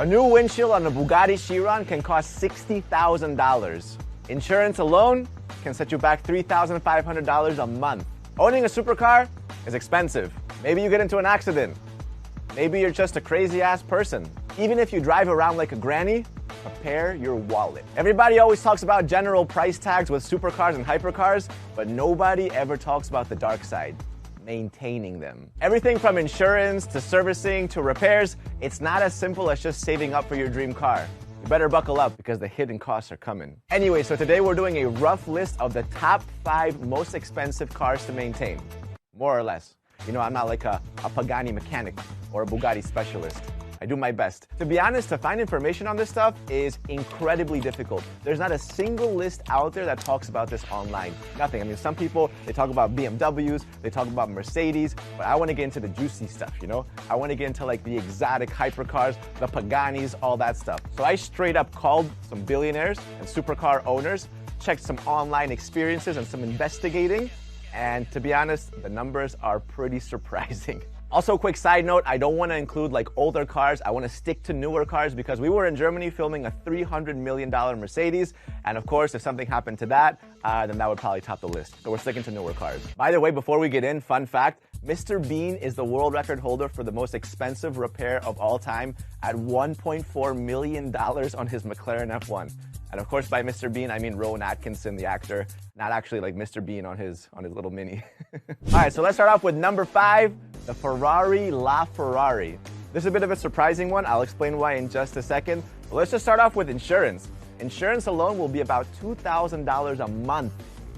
A new windshield on a Bugatti Chiron can cost $60,000. Insurance alone can set you back $3,500 a month. Owning a supercar is expensive. Maybe you get into an accident. Maybe you're just a crazy-ass person. Even if you drive around like a granny, prepare your wallet. Everybody always talks about general price tags with supercars and hypercars, but nobody ever talks about the dark side, maintaining them. Everything from insurance to servicing to repairs, it's not as simple as just saving up for your dream car. You better buckle up because the hidden costs are coming. Anyway, so today we're doing a rough list of the top 5 most expensive cars to maintain, more or less. You know, I'm not like a Pagani mechanic or a Bugatti specialist. I do my best. To be honest, to find information on this stuff is incredibly difficult. There's not a single list out there that talks about this online. Nothing. I mean, some people, they talk about BMWs, they talk about Mercedes, but I want to get into the juicy stuff, you know? I want to get into like the exotic hypercars, the Paganis, all that stuff. So I straight up called some billionaires and supercar owners, checked some online experiences and some investigating, and to be honest, the numbers are pretty surprising. Also, quick side note, I don't want to include like older cars. I want to stick to newer cars because we were in Germany filming a $300 million Mercedes. And of course, if something happened to that, then that would probably top the list. So we're sticking to newer cars. By the way, before we get in, fun fact, Mr. Bean is the world record holder for the most expensive repair of all time at $1.4 million on his McLaren F1. And of course, by Mr. Bean, I mean Rowan Atkinson, the actor, not actually like Mr. Bean on his little Mini. All right, so let's start off with number 5, the Ferrari LaFerrari. This is a bit of a surprising one. I'll explain why in just a second. But let's just start off with insurance. Insurance alone will be about $2,000 a month.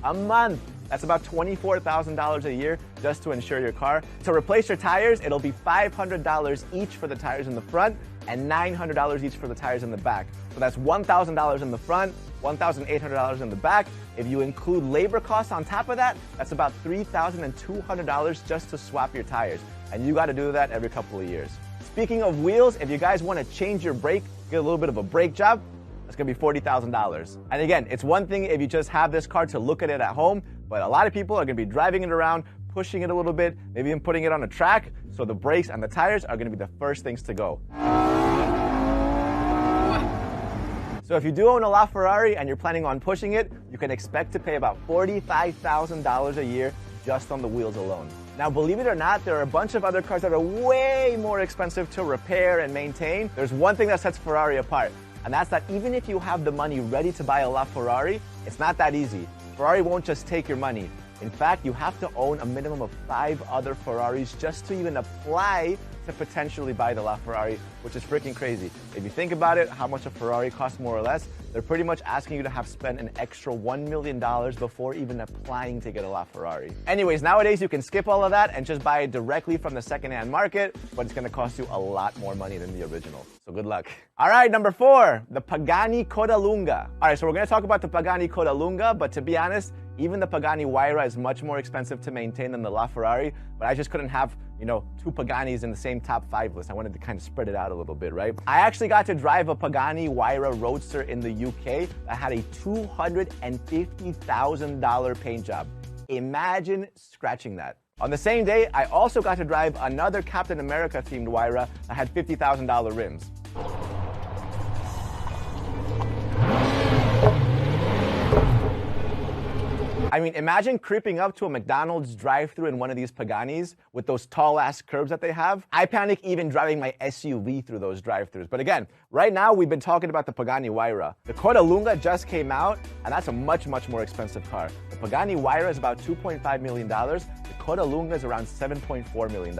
A month! That's about $24,000 a year just to insure your car. To replace your tires, it'll be $500 each for the tires in the front and $900 each for the tires in the back. So that's $1,000 in the front, $1,800 in the back. If you include labor costs on top of that, that's about $3,200 just to swap your tires. And you got to do that every couple of years. Speaking of wheels, if you guys want to change your brake, get a little bit of a brake job, it's going to be $40,000. And again, it's one thing if you just have this car to look at it at home, but a lot of people are going to be driving it around, pushing it a little bit, maybe even putting it on a track, so the brakes and the tires are going to be the first things to go. So if you do own a LaFerrari and you're planning on pushing it, you can expect to pay about $45,000 a year just on the wheels alone. Now, believe it or not, there are a bunch of other cars that are way more expensive to repair and maintain. There's one thing that sets Ferrari apart, and that's that even if you have the money ready to buy a LaFerrari, it's not that easy. Ferrari won't just take your money. In fact, you have to own a minimum of 5 other Ferraris just to even apply to potentially buy the LaFerrari, which is freaking crazy. If you think about it, how much a Ferrari costs more or less, they're pretty much asking you to have spent an extra $1 million before even applying to get a LaFerrari. Anyways, nowadays you can skip all of that and just buy it directly from the secondhand market, but it's gonna cost you a lot more money than the original. So good luck. All right, number 4, the Pagani Codalunga. All right, so we're gonna talk about the Pagani Codalunga, but to be honest, even the Pagani Huayra is much more expensive to maintain than the LaFerrari, but I just couldn't have, 2 Paganis in the same top 5 list. I wanted to kind of spread it out a little bit, right? I actually got to drive a Pagani Huayra Roadster in the UK that had a $250,000 paint job. Imagine scratching that. On the same day, I also got to drive another Captain America themed Huayra that had $50,000 rims. I mean, imagine creeping up to a McDonald's drive-thru in one of these Paganis with those tall-ass curbs that they have. I panic even driving my SUV through those drive-thrus. But again, right now we've been talking about the Pagani Huayra. The Codalunga just came out, and that's a much, much more expensive car. The Pagani Huayra is about $2.5 million. The Codalunga is around $7.4 million.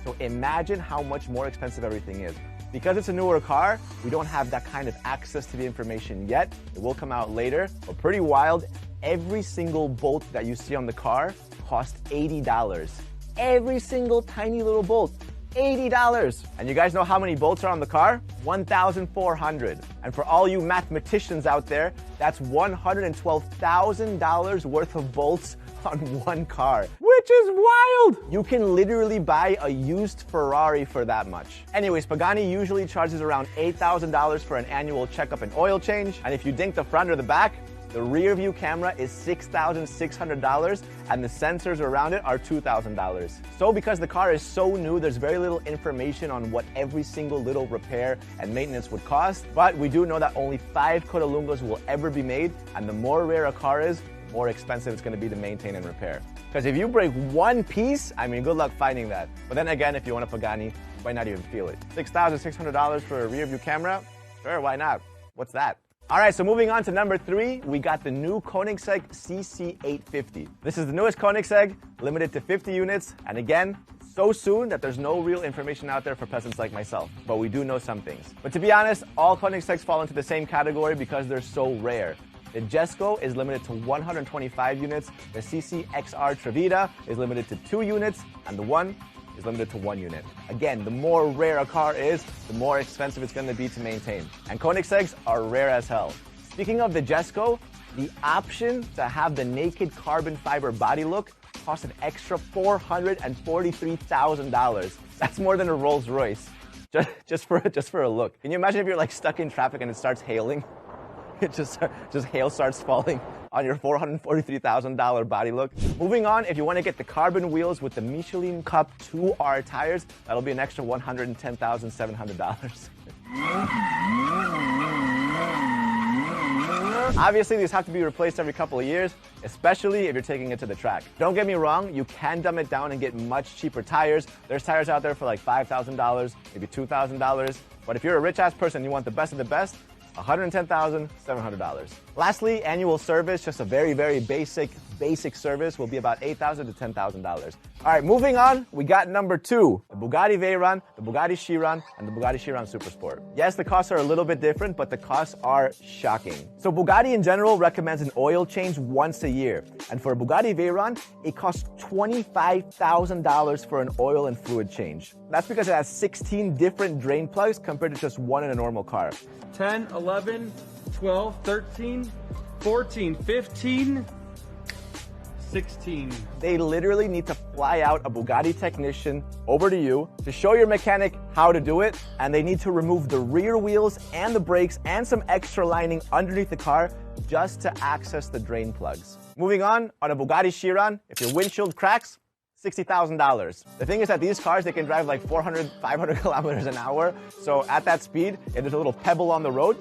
So imagine how much more expensive everything is. Because it's a newer car, we don't have that kind of access to the information yet. It will come out later, but pretty wild. Every single bolt that you see on the car costs $80. Every single tiny little bolt, $80. And you guys know how many bolts are on the car? 1,400. And for all you mathematicians out there, that's $112,000 worth of bolts on one car, which is wild. You can literally buy a used Ferrari for that much. Anyways, Pagani usually charges around $8,000 for an annual checkup and oil change. And if you dink the front or the back, The rear view camera is $6,600 and the sensors around it are $2,000. So because the car is so new, there's very little information on what every single little repair and maintenance would cost, but we do know that only 5 Codalungas will ever be made, and the more rare a car is, more expensive it's going to be to maintain and repair. Because if you break one piece, I mean, good luck finding that. But then again, if you want a Pagani, you might not even feel it. $6,600 for a rear view camera? Sure, why not? What's that? All right, so moving on to number 3, we got the new Koenigsegg CC850. This is the newest Koenigsegg, limited to 50 units, and again, so soon that there's no real information out there for peasants like myself, but we do know some things. But to be honest, all Koenigsegg's fall into the same category because they're so rare. The Jesko is limited to 125 units, the CC-XR Trevita is limited to 2 units, and the One is limited to 1 unit. Again, the more rare a car is, the more expensive it's going to be to maintain. And Koenigsegg's are rare as hell. Speaking of the Jesko, the option to have the naked carbon fiber body look costs an extra $443,000. That's more than a Rolls Royce, just for a look. Can you imagine if you're like stuck in traffic and it starts hailing? It just hail starts falling on your $443,000 body look. Moving on, if you want to get the carbon wheels with the Michelin Cup 2R tires, that'll be an extra $110,700. Obviously, these have to be replaced every couple of years, especially if you're taking it to the track. Don't get me wrong, you can dumb it down and get much cheaper tires. There's tires out there for like $5,000, maybe $2,000. But if you're a rich-ass person and you want the best of the best, $110,700. Lastly, annual service, just a very, very basic service, will be about $8,000 to $10,000. All right, moving on, we got number 2, the Bugatti Veyron, the Bugatti Chiron, and the Bugatti Chiron Supersport. Yes, the costs are a little bit different, but the costs are shocking. So Bugatti in general recommends an oil change once a year. And for a Bugatti Veyron, it costs $25,000 for an oil and fluid change. That's because it has 16 different drain plugs compared to just one in a normal car. 10, 11, 12, 13, 14, 15, 16. They literally need to fly out a Bugatti technician over to you to show your mechanic how to do it, and they need to remove the rear wheels and the brakes and some extra lining underneath the car just to access the drain plugs. Moving on a Bugatti Chiron, if your windshield cracks, $60,000. The thing is that these cars, they can drive like 400, 500 kilometers an hour. So at that speed, if there's a little pebble on the road,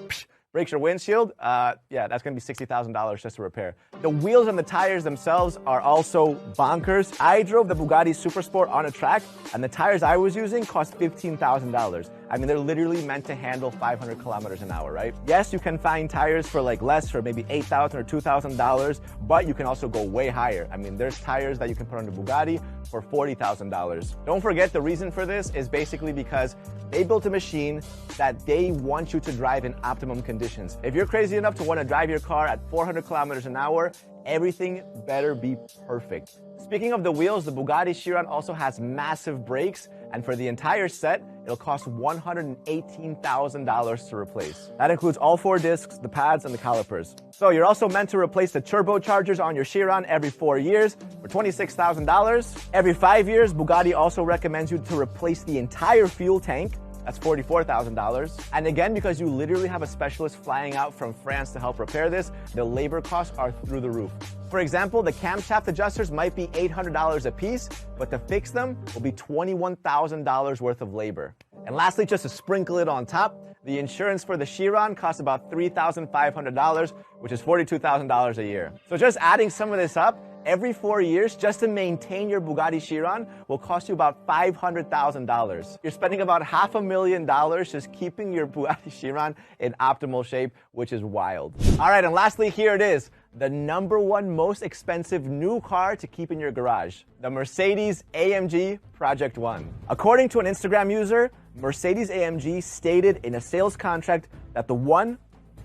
breaks your windshield, yeah, that's gonna be $60,000 just to repair. The wheels and the tires themselves are also bonkers. I drove the Bugatti Supersport on a track, and the tires I was using cost $15,000. I mean, they're literally meant to handle 500 kilometers an hour, right? Yes, you can find tires for like less, for maybe $8,000 or $2,000, but you can also go way higher. I mean, there's tires that you can put on the Bugatti for $40,000. Don't forget, the reason for this is basically because they built a machine that they want you to drive in optimum conditions. If you're crazy enough to want to drive your car at 400 kilometers an hour, everything better be perfect. Speaking of the wheels, the Bugatti Chiron also has massive brakes, and for the entire set, it'll cost $118,000 to replace. That includes all 4 discs, the pads, and the calipers. So you're also meant to replace the turbochargers on your Chiron every 4 years for $26,000. Every 5 years, Bugatti also recommends you to replace the entire fuel tank. That's $44,000. And again, because you literally have a specialist flying out from France to help repair this, the labor costs are through the roof. For example, the camshaft adjusters might be $800 a piece, but to fix them will be $21,000 worth of labor. And lastly, just to sprinkle it on top, the insurance for the Chiron costs about $3,500, which is $42,000 a year. So just adding some of this up, every 4 years, just to maintain your Bugatti Chiron will cost you about $500,000. You're spending about $500,000 just keeping your Bugatti Chiron in optimal shape, which is wild. All right, and lastly, here it is, the #1 most expensive new car to keep in your garage, the Mercedes-AMG Project One. According to an Instagram user, Mercedes-AMG stated in a sales contract that the One,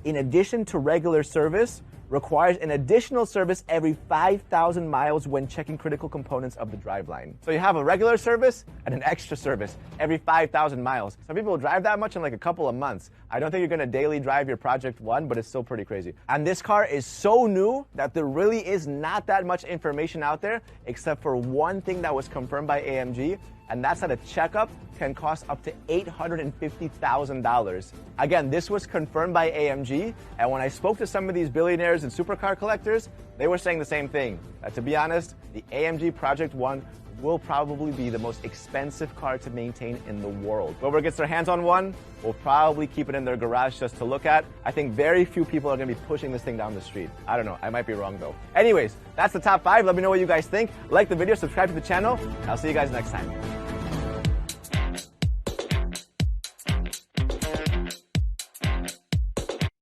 in addition to regular service, requires an additional service every 5,000 miles when checking critical components of the driveline. So you have a regular service and an extra service every 5,000 miles. Some people drive that much in like a couple of months. I don't think you're gonna daily drive your Project One, but it's still pretty crazy. And this car is so new that there really is not that much information out there, except for one thing that was confirmed by AMG, and that's that a checkup can cost up to $850,000. Again, this was confirmed by AMG, and when I spoke to some of these billionaires and supercar collectors, they were saying the same thing. To be honest, the AMG Project One will probably be the most expensive car to maintain in the world. Whoever gets their hands on one will probably keep it in their garage just to look at. I think very few people are gonna be pushing this thing down the street. I don't know, I might be wrong though. Anyways, that's the top 5. Let me know what you guys think. Like the video, subscribe to the channel, and I'll see you guys next time.